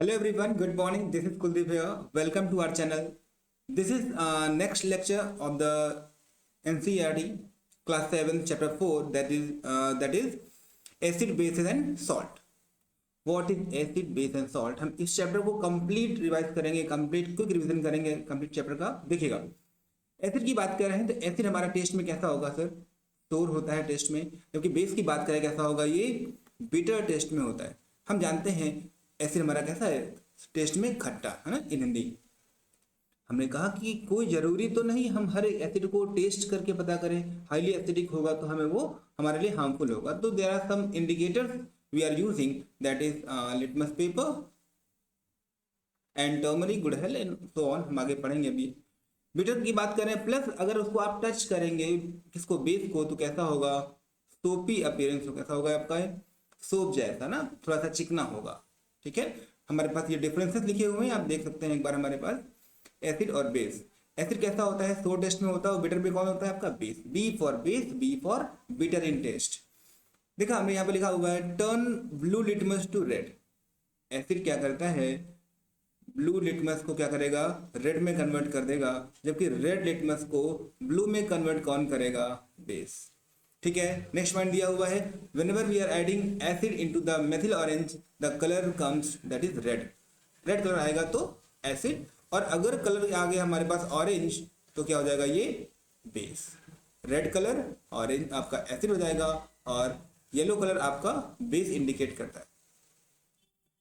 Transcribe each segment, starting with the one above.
Hello everyone, good morning. This is Kuldeep here. Welcome to our channel. This is next lecture of the NCERT class 7 chapter 4 that is acid bases and salt. What is acid base and salt? हम इस chapter को complete revise करेंगे, complete quick revision करेंगे complete chapter का। देखिएगा, acid की बात कर रहे हैं तो एसिड हमारा टेस्ट में कैसा होगा सर? स्टोर होता है टेस्ट में, जबकि बेस की बात करें कैसा होगा? ये बिटर टेस्ट में होता है। हम जानते हैं एसिड हमारा कैसा है टेस्ट में? खट्टा, है ना, इन हिंदी। हमने कहा कि कोई जरूरी तो नहीं हम हर एक एसिड को टेस्ट करके पता करें। हाईली एसिडिक होगा तो हमें वो हमारे लिए हार्मफुल होगा। तो there are some indicators we are using, that is litmus paper and turmeric, गुड़हल एंड सो ऑन। हम आगे पढ़ेंगे अभी। बिटर की बात करें, प्लस अगर उसको आप टच करेंगे किसको? बेस को, तो कैसा होगा? सोपी अपीयरेंस हो, कैसा होगा आपका? सोप जैसा ना, थोड़ा सा चिकना होगा। ठीक है, हमारे पास ये डिफरेंसेस लिखे हुए हैं, आप देख सकते हैं एक बार हमारे पास एसिड और बेस। एसिड कैसा होता है? सो टेस्ट में होता है। और बिटर में कौन होता है आपका? Base. B for base, B for bitter in taste. देखा हमने यहाँ पे लिखा हुआ है turn blue litmus to red. Acid क्या करता है? ब्लू लिटमस को क्या करेगा? रेड में कन्वर्ट कर देगा, जबकि रेड लिटमस को ब्लू में कन्वर्ट कौन करेगा? बेस। ठीक है, नेक्स्ट पॉइंट दिया हुआ है, whenever we are adding acid into the methyl orange the colour comes that is red. Red colour आएगा तो एसिड, और अगर कलर आ गया हमारे पास ऑरेंज तो क्या हो जाएगा? ये बेस। रेड कलर ऑरेंज आपका एसिड हो जाएगा, और येलो कलर आपका बेस इंडिकेट करता है।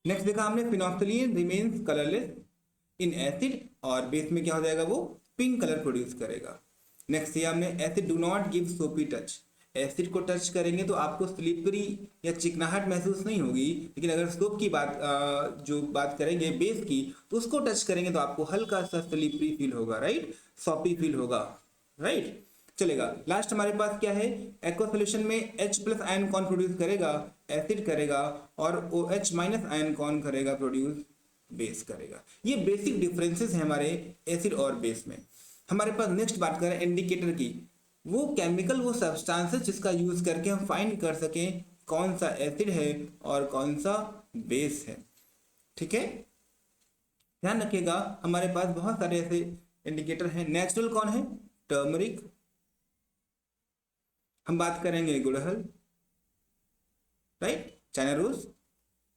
नेक्स्ट देखा हमने, फिनोक्सिलिन रिमेन्स कलरलेस इन एसिड, और बेस में क्या हो जाएगा? वो पिंक कलर प्रोड्यूस करेगा। नेक्स्ट ये हमने, एसिड डू नॉट गिव सोपी टच। एसिड को टच करेंगे तो आपको स्लिपरी या चिकनाहट महसूस नहीं होगी, लेकिन अगर सोप की बात जो बात करेंगे बेस की, तो उसको टच करेंगे तो आपको हल्का सा स्लिपरी फील होगा, राइट, सॉपी फील होगा, राइट, चलेगा। लास्ट हमारे पास क्या है? एक्वा सोल्यूशन में H प्लस आयन कौन प्रोड्यूस करेगा? एसिड करेगा, और OH माइनस आयन कौन करेगा प्रोड्यूस? बेस करेगा। ये बेसिक डिफरेंसेस हैं हमारे एसिड और बेस में। हमारे पास नेक्स्ट बात करें इंडिकेटर की, वो केमिकल, वो सब्सटेंसेस जिसका यूज करके हम फाइंड कर सकें कौन सा एसिड है और कौन सा बेस है। ठीक है, ध्यान रखिएगा, हमारे पास बहुत सारे ऐसे इंडिकेटर हैं। नेचुरल कौन है? टर्मरिक। हम बात करेंगे गुड़हल, राइट, चाइना रोज,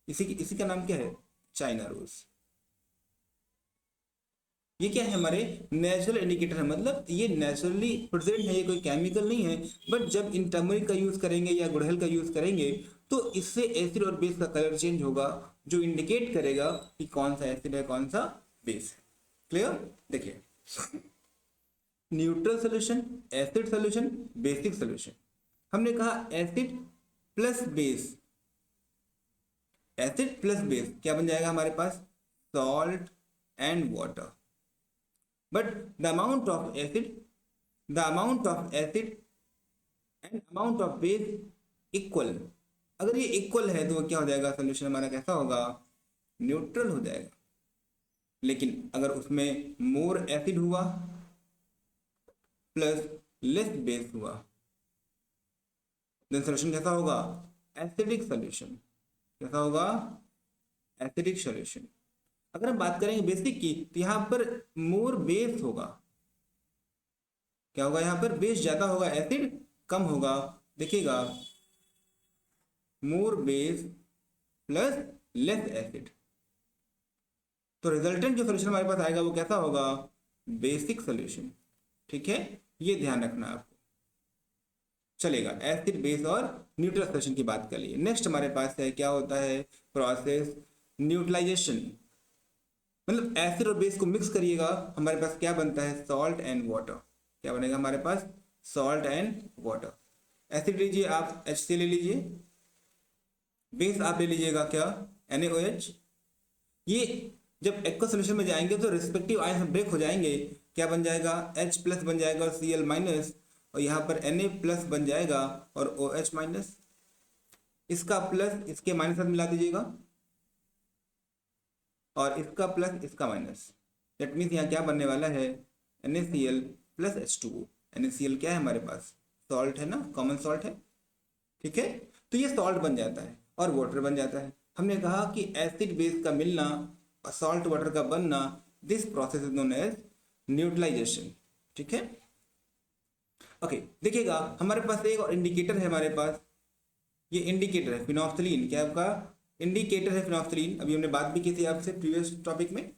इसी का नाम क्या है? China rose. ये क्या है? हमारे नेचुरल इंडिकेटर है, मतलब ये नेचुरली प्रेजेंट है, ये कोई केमिकल नहीं है। बट जब इन टर्मरिक का यूज करेंगे या गुड़हल का यूज करेंगे तो इससे एसिड और बेस का कलर चेंज होगा, जो इंडिकेट करेगा कि कौन सा एसिड है कौन सा बेस है। क्लियर? देखिए, neutral solution, acid solution, basic solution. हमने कहा acid plus base, acid plus base क्या बन जाएगा हमारे पास? Salt and water. But the amount of acid and amount of base equal. अगर ये इक्वल है तो क्या हो जाएगा? सोल्यूशन हमारा कैसा होगा? न्यूट्रल हो जाएगा। लेकिन अगर उसमें मोर एसिड हुआ प्लस लेस बेस हुआ, देन सोल्यूशन कैसा होगा? Acidic solution. कैसा होगा? Acidic solution. अगर हम बात करेंगे बेसिक की, तो यहां पर मोर बेस होगा। क्या होगा? यहां पर बेस ज्यादा होगा, एसिड कम होगा। देखिएगा, मोर बेस प्लस लेस एसिड, तो रिजल्टेंट जो सोल्यूशन हमारे पास आएगा वो कैसा होगा? Basic solution. ठीक है, ये ध्यान रखना आपको। चलेगा, एसिड बेस और न्यूट्रल सोल्यूशन की बात कर लिए। नेक्स्ट हमारे पास है, क्या होता है? Process neutralization. मतलब एसिड और बेस को मिक्स करिएगा, हमारे पास क्या बनता है? Salt and water. क्या बनेगा हमारे पास? Salt and water. एसिड लीजिए आप HCl ले लीजिए, बेस आप ले लीजिएगा क्या? NaOH। ये जब एक्वा सोल्यूशन में जाएंगे तो रिस्पेक्टिव आयन ब्रेक हो जाएंगे। क्या बन जाएगा? H प्लस बन जाएगा और Cl माइनस, और यहाँ पर Na प्लस बन जाएगा और OH माइनस। इसका प्लस इसके माइनस साथ मिला दीजिएगा, और इसका प्लस इसका माइनस। दैट मीन्स यहाँ क्या बनने वाला है? NaCl plus H2O। NaCl क्या है हमारे पास? सॉल्ट है ना, कॉमन सॉल्ट है। ठीक है, तो ये सॉल्ट बन जाता है और वाटर बन जाता है। हमने कहा कि एसिड बेस का मिलना, सॉल्ट वाटर का बनना, this process is known as neutralisation. ठीक है, ओके देखिएगा हमारे पास एक और इंडिकेटर है हमारे पास, ये इंडिकेटर है फिनोल्फ्थलीन। क्या आपका इंडिकेटर है फिनोल्फ्थलीन। अभी हमने बात भी की थी आपसे प्रीवियस टॉपिक में,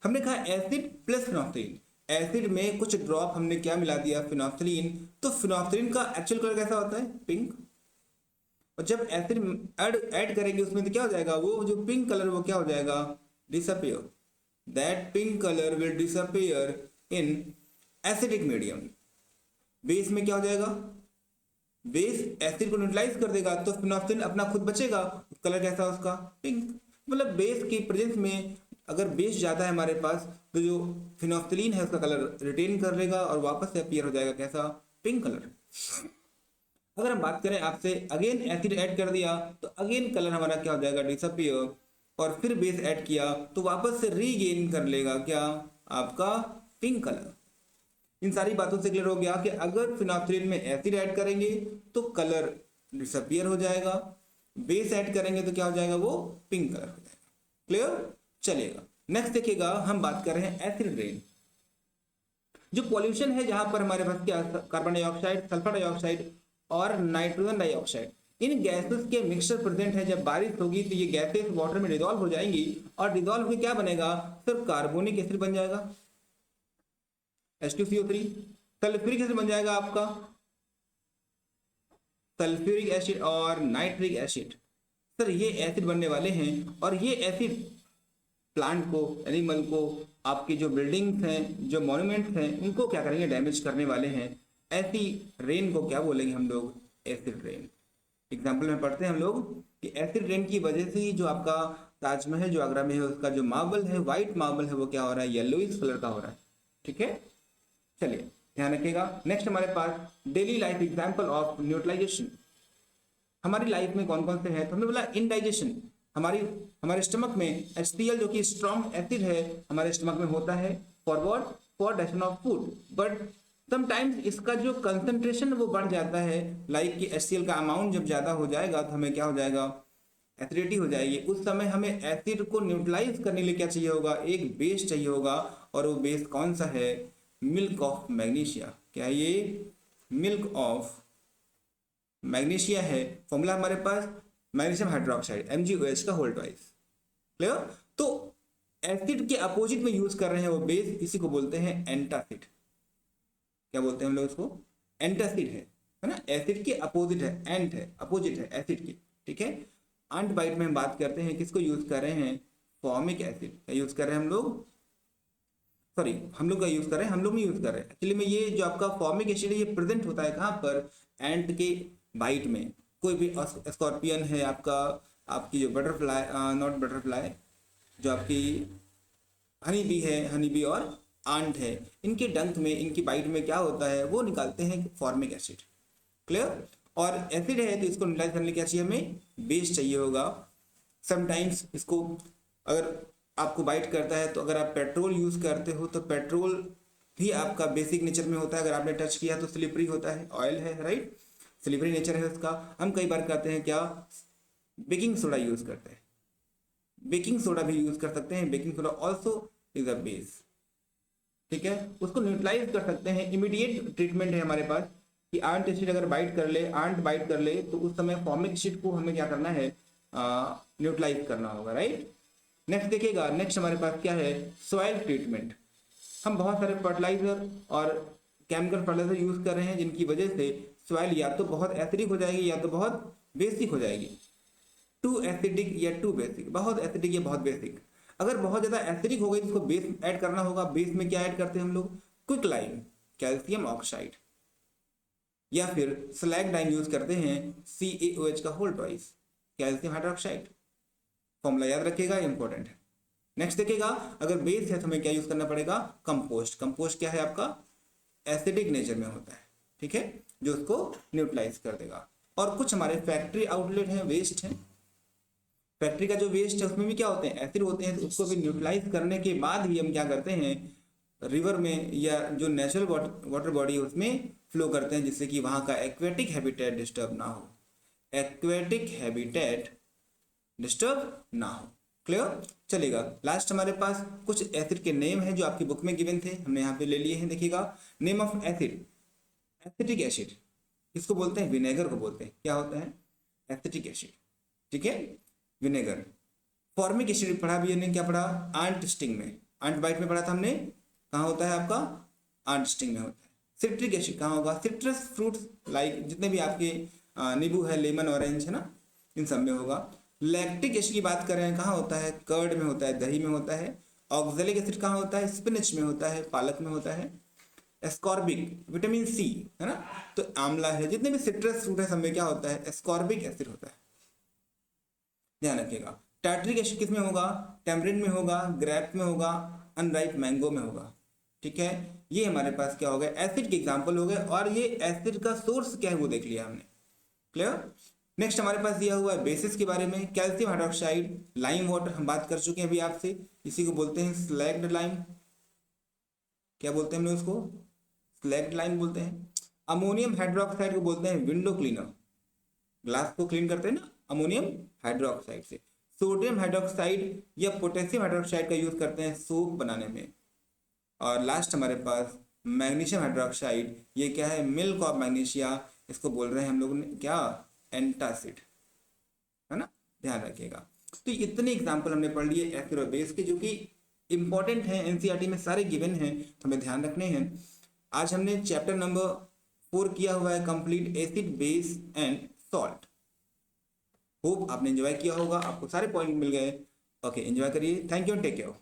हमने कहा एसिड प्लस फिनोल्फ्थलीन। एसिड में कुछ ड्रॉप हमने क्या मिला दिया, फिनोल्फ्थलीन। तो फिनोल्फ्थलीन का एक्चुअल कलर कैसा होता है, पिंक। और जब एसिड ऐड करेंगे उसमें तो क्या हो जाएगा, वो जो पिंक कलर वो क्या हो जाएगा, disappear. That pink colour will disappear in acidic medium. Base में क्या हो जाएगा, बेस एसिड को न्यूट्रलाइज कर देगा तो फिनोल्फ्थलीन अपना खुद बचेगा, कलर कैसा उसका, पिंक। मतलब बेस की प्रेजेंस में अगर बेस ज्यादा है हमारे पास तो जो फिनोल्फ्थलीन है उसका कलर रिटेन कर लेगा और वापस से अपीयर हो जाएगा कैसा, पिंक कलर। अगर हम बात करें आपसे, अगेन एसिड ऐड कर दिया तो अगेन कलर हमारा क्या हो जाएगा, डिसअपियर। और फिर बेस ऐड किया तो वापस से रीगेन कर लेगा क्या, आपका पिंक कलर। इन सारी बातों से क्लियर हो गया कि अगर फिनोल्फ्थलीन में एसिड ऐड करेंगे तो कलर डिसअपियर हो जाएगा, बेस ऐड करेंगे तो क्या हो जाएगा, वो पिंक कलर हो जाएगा। क्लियर, चलेगा। नेक्स्ट देखिएगा हम बात कर रहे हैं एसिड रेन। जो पॉल्यूशन है जहां पर हमारे पास क्या, कार्बन डाइऑक्साइड, सल्फर डाइऑक्साइड और नाइट्रोजन डाइऑक्साइड, इन गैसेस के मिक्सचर प्रेजेंट है। जब बारिश होगी तो ये गैसेस वाटर में डिजोल्व हो जाएंगी और डिजोल्व होकर क्या बनेगा, सिर्फ कार्बोनिक एसिड बन जाएगा, H2CO3। सल्फ्यूरिक एसिड बन जाएगा आपका सल्फ्यूरिक एसिड और नाइट्रिक एसिड। सर ये एसिड बनने वाले हैं और ये एसिड प्लांट को, एनिमल को, आपकी जो बिल्डिंग्स हैं, जो मॉन्यूमेंट्स हैं, उनको क्या करेंगे, डैमेज करने वाले हैं। ऐसी रेन को क्या बोलेंगे हम लोग, एसिड रेन। एग्जाम्पल में पढ़ते हैं हम लोग कि एसिड रेन की वजह से ही जो आपका ताजमहल जो आगरा में है उसका जो मार्बल है, व्हाइट मार्बल है, वो क्या हो रहा है, येलोइश कलर का हो रहा है। ठीक है, चलिए ध्यान रखिएगा। नेक्स्ट हमारे पास daily life example of neutralization. हमारी लाइफ में कौन कौन से हैं, तो हमने बोला इंडाइजेशन। हमारे स्टमक में HCl जो कि स्ट्रॉन्ग एसिड है हमारे स्टमक में होता है for what, for digestion of food. But sometimes इसका जो कंसंट्रेशन वो बढ़ जाता है, लाइक कि HCl का अमाउंट जब ज्यादा हो जाएगा तो हमें क्या हो जाएगा, एसिडिटी हो जाएगी। उस समय हमें एसिड को न्यूट्रलाइज करने के लिए क्या चाहिए होगा, एक बेस चाहिए होगा। और वो बेस कौन सा है, मिल्क ऑफ मैग्नीशिया। क्या है ये, मिल्क ऑफ मैग्नीशिया है। फॉर्मूला हमारे पास मैग्नीशियम हाइड्रोक्साइड MgOH का होल ट्वाइस। क्लियर। तो एसिड के अपोजिट में यूज कर रहे हैं वो बेस, इसी को बोलते हैं एंटासिड। क्या बोलते हैं हम लोग इसको, एंटासिड है ना। एसिड के अपोजिट है, एंट है, अपोजिट है एसिड की। ठीक है, अंट बाइट में हम बात करते हैं किसको यूज कर रहे हैं, फॉर्मिक एसिड का यूज कर रहे हैं हम लोग। सॉरी, हम लोग का यूज कर रहे हैं, हम लोग नहीं यूज कर रहे हैं एक्चुअली में। ये जो आपका फॉर्मिक एसिड है ये प्रेजेंट होता है कहाँ पर, एंट के बाइट में। कोई भी स्कॉर्पियन है आपका, आपकी जो बटरफ्लाई, नॉट बटरफ्लाई, जो आपकी हनी बी है, हनी बी और आंट है, इनके डंक में, इनकी बाइट में क्या होता है, वो निकालते हैं फॉर्मिक एसिड। क्लियर। और एसिड है तो इसको न्यूट्रलाइज करने के लिए चाहिए, हमें बेस चाहिए होगा। समटाइम्स इसको अगर आपको बाइट करता है तो अगर आप पेट्रोल यूज करते हो तो पेट्रोल भी आपका बेसिक नेचर में होता है। अगर आपने टच किया तो स्लिपरी होता है, ऑयल है, राइट, स्लिपरी नेचर है उसका। हम कई बार करते हैं क्या, बेकिंग सोडा यूज करते हैं, बेकिंग सोडा भी यूज कर सकते हैं। Baking soda also is a base. ठीक है, उसको न्यूट्रलाइज कर सकते हैं। इमीडिएट ट्रीटमेंट है हमारे पास कि आंट एसिड अगर बाइट कर ले, आंट बाइट कर ले तो उस समय फॉर्मिक एसिड को हमें क्या करना है, न्यूट्रलाइज करना होगा, राइट। नेक्स्ट देखिएगा, नेक्स्ट हमारे पास क्या है, सॉइल ट्रीटमेंट। हम बहुत सारे फर्टिलाइजर और केमिकल फर्टिलाइजर यूज कर रहे हैं जिनकी वजह से सॉइल या तो बहुत एसिडिक हो जाएगी या तो बहुत बेसिक हो जाएगी। टू एसिडिक या टू बेसिक, बहुत एसिडिक या बहुत बेसिक। अगर बहुत ज्यादा एसिडिक हो गई तो उसको बेस ऐड करना होगा। बेस में क्या ऐड करते हैं हम लोग, क्विक लाइम, कैल्शियम ऑक्साइड, या फिर स्लैगडाइन यूज करते हैं, CaOH का whole twice, calcium hydroxide. Formula याद रखिएगा, इंपॉर्टेंट है। नेक्स्ट देखिएगा, अगर बेस है तो हमें क्या यूज करना पड़ेगा, कंपोस्ट। कंपोस्ट क्या है आपका, एसिडिक नेचर में होता है, ठीक है, जो उसको न्यूट्रलाइज कर देगा। और कुछ हमारे फैक्ट्री आउटलेट हैं, वेस्ट हैं। फैक्ट्री का जो वेस्ट है उसमें भी क्या होते हैं, एसिड होते हैं। तो उसको भी न्यूट्रलाइज करने के बाद ही हम क्या करते हैं, रिवर में या जो नेचुरल वाटर बॉडी है उसमें फ्लो करते हैं, जिससे कि वहाँ का एक्वेटिक हैबिटेट डिस्टर्ब ना हो। एक्वेटिक हैबिटेट डिस्टर्ब ना हो। क्लियर, चलेगा। लास्ट हमारे पास कुछ एसिड के नेम हैं जो आपकी बुक में गिवन थे, हमने यहाँ पे ले लिए हैं। देखिएगा, name of acid, acetic acid, इसको बोलते हैं विनेगर को बोलते हैं। क्या होता है? एसिटिक एसिड, ठीक है, विनेगर। फॉर्मिक एसिड पढ़ा भी हमने, क्या पढ़ा? आंट स्टिंग में, आंट बाइट में पढ़ा था हमने। कहाँ होता है आपका? आंट स्टिंग में होता है। सिट्रिक एसिड कहाँ होगा? सिट्रस फ्रूट्स, लाइक जितने भी आपके नींबू है, लेमन, ऑरेंज है ना, इन सब में होगा। लैक्टिक एसिड की बात करें, कहाँ होता है? कर्ड में होता है, दही में होता है। ऑक्जेलिक एसिड कहाँ होता है? स्पिनच में होता है, पालक में होता है। एस्कॉर्बिक, विटामिन सी, है ना, तो आंवला है। जितने भी सिट्रस फ्रूट है सब में क्या होता है? एस्कॉर्बिक एसिड होता है, ध्यान रखिएगा। टार्टरिक एसिड किस में होगा? टैमरिंड में होगा, ग्रेप में होगा, अनराइप मैंगो में होगा, ठीक है। ये हमारे पास क्या हो गए? एसिड के एग्जाम्पल हो गए, और ये एसिड का सोर्स क्या है वो देख लिया हमने। क्लियर। नेक्स्ट हमारे पास दिया हुआ है बेसिस के बारे में। कैल्शियम हाइड्रोक्साइड, लाइम वाटर, हम बात कर चुके हैं अभी आपसे, इसी को बोलते हैं स्लैग्ड लाइम। क्या बोलते हैं हम लोग उसको? स्लैग्ड लाइम बोलते हैं। अमोनियम हाइड्रोक्साइड को बोलते हैं विंडो क्लीनर, ग्लास को क्लीन करते हैं ना अमोनियम हाइड्रोक्साइड से। सोडियम हाइड्रोक्साइड या पोटेशियम हाइड्रोक्साइड का यूज करते हैं सोप बनाने में। और लास्ट हमारे पास मैग्नीशियम हाइड्रोक्साइड, ये क्या है? मिल्क ऑफ मैग्नीशिया, इसको बोल रहे हैं हम लोग ने क्या? एंटासिड, है ना, ध्यान रखिएगा। तो इतने एग्जाम्पल हमने पढ़ लिए एसिड और बेस के, जो कि इंपॉर्टेंट हैं, एनसीईआरटी में सारे गिवन हैं, हमें ध्यान रखने हैं। आज हमने चैप्टर नंबर 4 किया हुआ है complete, acid, base and salt. Hope आपने एंजॉय किया होगा, आपको सारे पॉइंट मिल गए। ओके, एंजॉय करिए। Thank you and take care.